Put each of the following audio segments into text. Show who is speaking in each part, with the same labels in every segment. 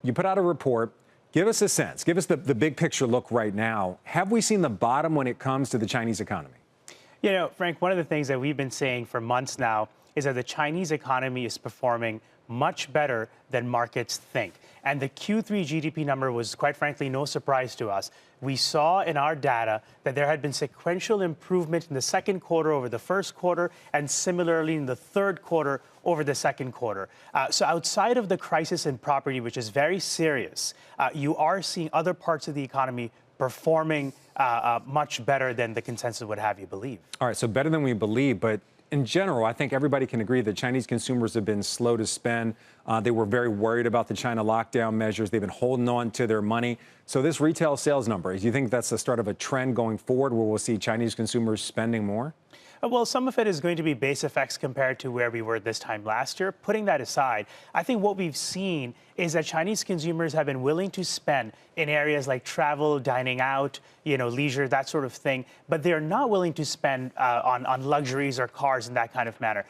Speaker 1: you put out a report. Give us a sense. Give us the big picture look right now. Have we seen the bottom when it comes to the Chinese economy?
Speaker 2: You know, Frank, one of the things that we've been saying for months now is that the Chinese economy is performing much better than markets think. And the Q3 GDP number was, quite frankly, no surprise to us. We saw in our data that there had been sequential improvement in the second quarter over the first quarter, and similarly in the third quarter over the second quarter. So outside of the crisis in property, which is very serious, you are seeing other parts of the economy performing much better than the consensus would have you believe.
Speaker 1: All right, so better than we believe, but in general, I think everybody can agree that Chinese consumers have been slow to spend. They were very worried about the China lockdown measures. They've been holding on to their money. So this retail sales number, do you think that's the start of a trend going forward where we'll see Chinese consumers spending more?
Speaker 2: Well, some of it is going to be base effects compared to where we were this time last year. Putting that aside, I think what we've seen is that Chinese consumers have been willing to spend in areas like travel, dining out, leisure, that sort of thing, but they're not willing to spend on luxuries or cars in that kind of manner.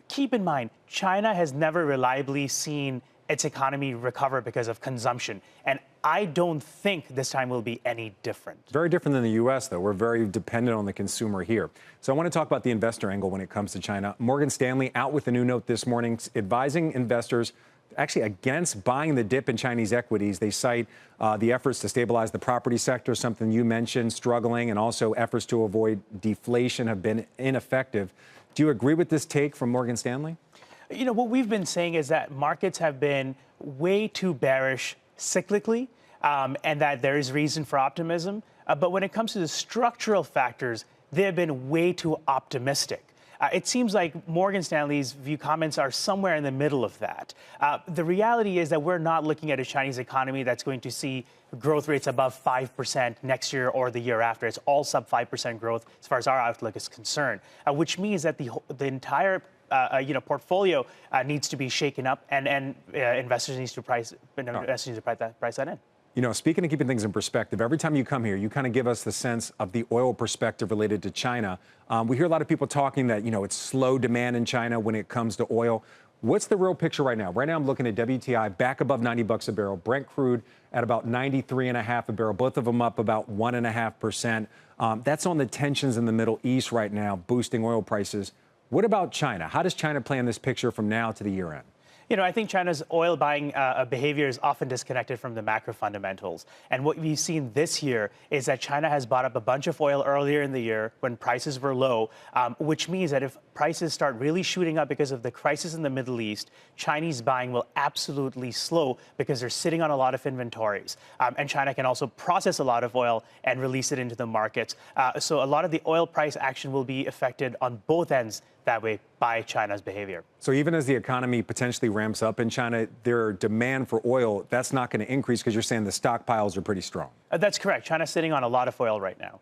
Speaker 2: Keep in mind, China has never reliably seen its economy recover because of consumption. And I don't think this time will be any different.
Speaker 1: Very different than the U.S., though. We're very dependent on the consumer here. So I want to talk about the investor angle when it comes to China. Morgan Stanley out with a new note this morning advising investors actually against buying the dip in Chinese equities. They cite the efforts to stabilize the property sector, something you mentioned, struggling, and also efforts to avoid deflation have been ineffective. Do you agree with this take from Morgan Stanley?
Speaker 2: You know, what we've been saying is that markets have been way too bearish cyclically, and that there is reason for optimism. But when it comes to the structural factors, they have been way too optimistic. It seems like Morgan Stanley's view comments are somewhere in the middle of that. The reality is that we're not looking at a Chinese economy that's going to see growth rates above 5% next year or the year after. It's all sub 5% growth as far as our outlook is concerned, which means that the entire portfolio needs to be shaken up, and investors need to price that in.
Speaker 1: You know, speaking of keeping things in perspective, every time you come here, you kind of give us the sense of the oil perspective related to China. We hear a lot of people talking that, it's slow demand in China when it comes to oil. What's the real picture right now? Right now, I'm looking at WTI back above $90 a barrel, Brent crude at about 93.5 a barrel, both of them up about 1.5%. That's on the tensions in the Middle East right now, boosting oil prices. What about China? How does China play in this picture from now to the year end?
Speaker 2: You know, I think China's oil buying behavior is often disconnected from the macro fundamentals. And what we've seen this year is that China has bought up a bunch of oil earlier in the year when prices were low, which means that if prices start really shooting up because of the crisis in the Middle East, Chinese buying will absolutely slow because they're sitting on a lot of inventories. And China can also process a lot of oil and release it into the markets. So a lot of the oil price action will be affected on both ends that way by China's behavior.
Speaker 1: So even as the economy potentially ramps up in China, their demand for oil, that's not going to increase because you're saying the stockpiles are pretty strong.
Speaker 2: That's correct. China's sitting on a lot of oil right now.